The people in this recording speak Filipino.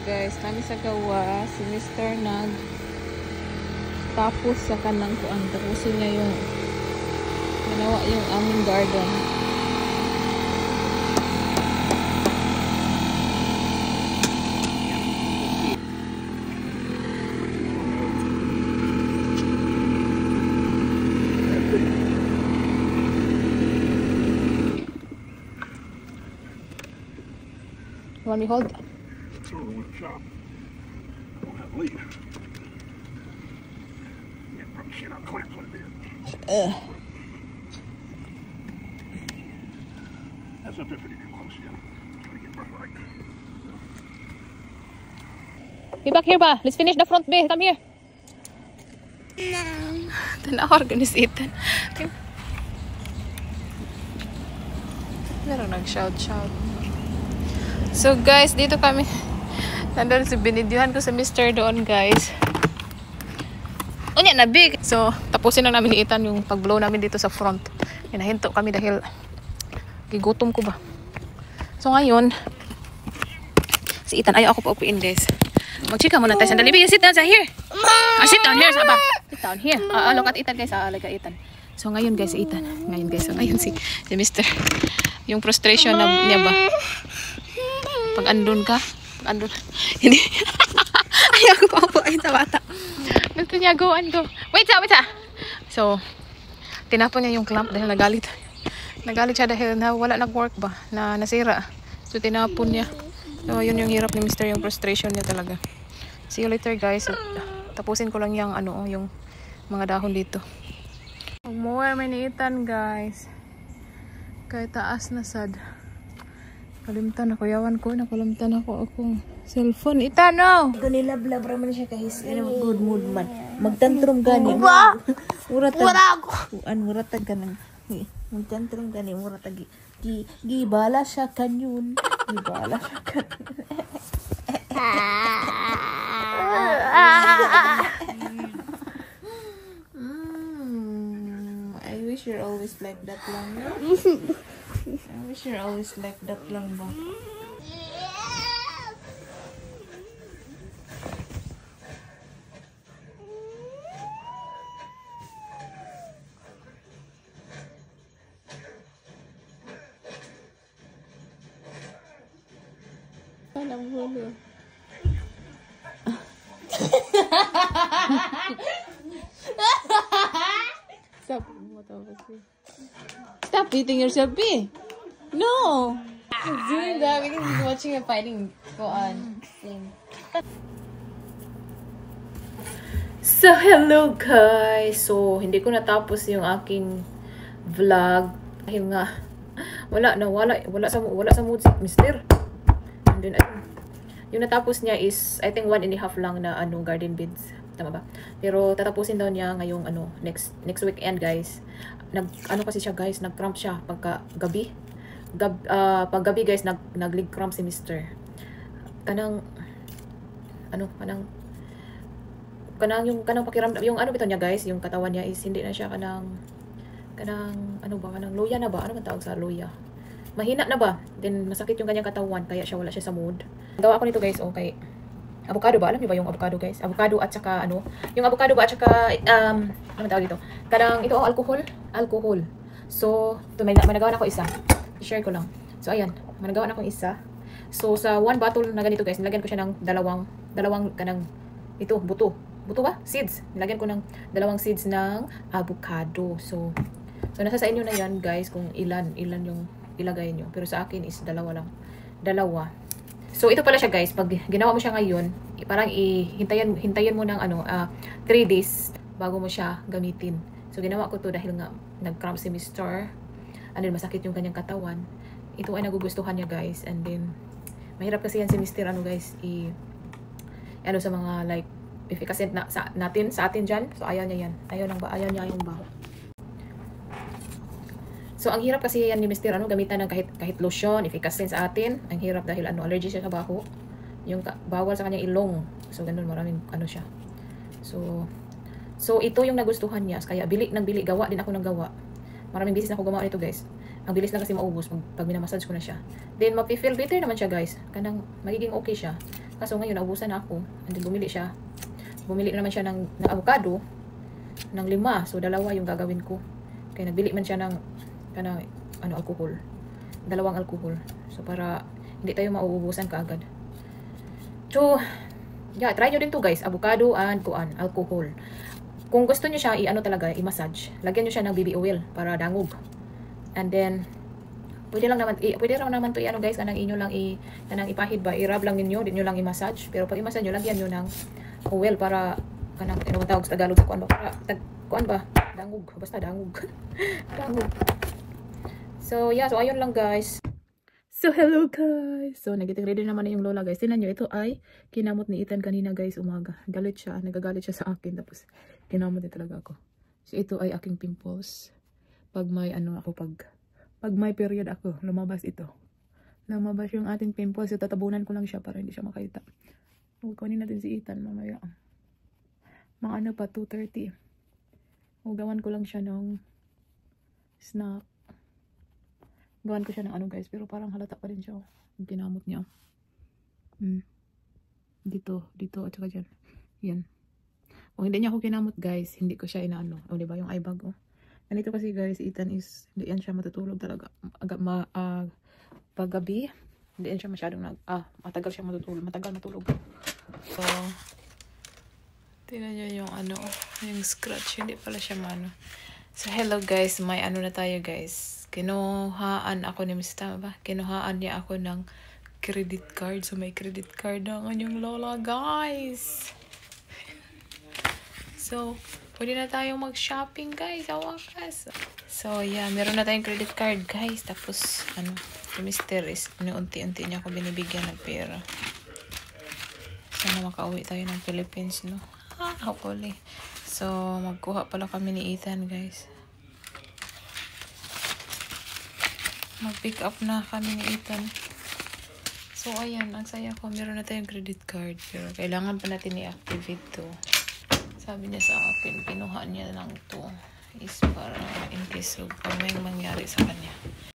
guys, kami sa gawa, si Mr. nag tapos sa kanang kuan, tapusin niya yung ginawa yung aming garden. You want me to hold? Throw it in the shop. Don't have to leave. Yeah, probably shit out clamps like this. That's up there pretty close, yeah. Try to get rough right. Be back here ba? Let's finish the front bay. Come here. Tanaw organisitan. Meron nag-shout. So guys, dito kami. Nandun si binidyohan ko sa Mr. doon guys. Unya na big. So tapusin lang namin ni Ethan yung pag-blow namin dito sa front. Hinahinto kami dahil gigutom ko ba. So ngayon, si Ethan, ayaw ako paupuin guys. Mag-chika muna tayo. Sandali, sit down here. Sit down here, saba. Sit down here. Look at Ethan guys. Look at Ethan. So ngayon guys, Ethan. Ngayon guys, so ngayon si Mr. Yung frustration na niya ba? Pag andun ka, hindi. Ayaw ko paupuin sa bata. Gusto niya go and go. Wait sa. So, tinapon niya yung clamp dahil nagalit. Nagalit siya dahil na wala nag-work ba, na nasira. So, tinapon niya. So, yun yung hirap ni Mr. Yung frustration niya talaga. See you later guys. So, tapusin ko lang yung yung mga dahon dito. More miniitan guys. Kaya taas na sad. Kalimtan ako, yawan ko, nakalimtan ako akong cellphone. Itano! Ganilablab raman siya kahis, good mood man. Magtantrum gani. Muratag ka nang. Magtantrum gani, muratag. Gibala siya kanyun. Gibala siya kanyun. I wish you're always like that lang. I wish you're always like that lang ba? Walang hulo. Stop beating yourself, B. No. He's doing that because he's watching a fighting go on. So, hello guys. So, hindi ko natapos yung aking vlog dahil nga wala sa mood si Mr. And then yung natapos niya is I think 1.5 lang na garden beds. Tama ba? Pero tatapusin daw niya ngayong next weekend guys. Kasi siya guys, nag-cramp siya pagka gabi. Pag gabi guys, nag-leg cramp si Mr. Kanang pakiramdam, yung bitaw niya guys, yung katawan niya is hindi na siya kanang luya na ba? Ano man tawag sa luya? Mahina na ba? Then masakit yung kanyang katawan kaya wala siya sa mood. Gawa ko nito guys, okay. Avocado ba? Alam niyo ba yung avocado guys? Avocado at saka yung avocado ba at saka ano tawag dito? Kanang ito alcohol. So, managawa na ako isa. I-share ko lang. So ayan, managawa na akong isa. So sa 1 bottle na ganito guys, nilagyan ko siya ng dalawang kanang buto ba? Seeds. Nilagyan ko ng 2 seeds ng avocado. So nasa sa inyo na yan guys kung ilan yung ilagay nyo. Pero sa akin is 2 lang. 2. So ito pala siya guys, pag ginawa mo siya ngayon, parang hintayin mo ng 3 days bago mo siya gamitin. So ginawa ko to dahil nga nag-cramp si Mr. And then masakit yung kanyang katawan. Ito ay nagugustuhan niya guys. And then mahirap kasi yan si Mr. guys sa mga like efficacent sa atin dyan. So ayaw niya yan. Ayaw niya yung baho. So ang hirap kasi yan ni Mr. gamitan ng kahit lotion, efficacent sa atin. Ang hirap dahil allergy siya sa baho. Yung bawal sa kanyang ilong. So ganun, maraming siya. So ito yung nagustuhan niya. Kaya bili gawa din ako ng gawa. Maraming bisis na ako gumawa nito guys. Ang bilis lang kasi maubos pag minamassage ko na siya. Then mag-feel better naman siya guys. Kanang magiging okay siya. Kaso ngayon, naubusan na ako. And then bumili siya. Bumili naman siya ng avocado, ng 5. So, 2 yung gagawin ko. Kaya nagbili man siya ng alcohol. 2 alcohol. So, para hindi tayo mauubusan kaagad. So, yeah, try nyo din to guys. Avocado and alcohol. Kung gusto nyo siya, talaga, i-massage. Lagyan nyo siya ng BB oil para dangog. And then, pwede lang naman to guys, kanang inyo lang kanang ipahid ba, i-rub lang ninyo, di nyo lang i-massage. Pero pag i-massage nyo, lagyan nyo ng oil para, kanang, tawag sa Tagalog sa kuan ba, para, dangog, basta dangog. Dangog. So, yeah, so ayun lang guys. So, hello guys! So, nag-ready naman na yung lola guys. Tingnan nyo, ito ay kinamot ni Ethan kanina guys, umaga. Nagagalit siya sa akin. Tapos, kinamot din talaga ako. So, ito ay aking pimples. Pag may pag may period ako, lumabas ito. Lumabas yung ating pimples. So, tatabunan ko lang siya para hindi siya makita. Kunin natin si Ethan mamaya. Mga pa, 2:30. Gawan ko lang siya ng snack. Gawan ko siya ng guys, pero parang halata pa rin siya. Yung kinamot niya. Dito, at saka dyan. Yan. Kung hindi niya ako kinamot guys, hindi ko siya inaano. O diba yung eye bag, Ganito kasi guys, Ethan is, hindi yan siya matutulog talaga. Paggabi, hindi yan siya masyadong matagal siya matutulog. Matagal matulog. So, tingnan niyo yung yung scratch. Hindi pala siya So, hello guys. May na tayo guys. Kinuhaan ako ni Mr. ba? Kinuhaan niya ako ng credit card. So, may credit card na ang yung lola, guys. So, pwede na tayong mag-shopping, guys. Awakas. So, yeah. Meron na tayong credit card, guys. Tapos, si Mr. is, unti-unti niya ako binibigyan ng pera. Sana makauwi tayo ng Philippines, no? Hopefully. So, magkuha pala kami ni Ethan, guys. Mag-pick up na kami ni Ethan. So, ayan. Ang saya ko. Meron na tayong credit card. Pero kailangan pa natin i-activate to. Sabi niya sa akin, pinuha niya lang to. Is para in case may mangyari sa kanya.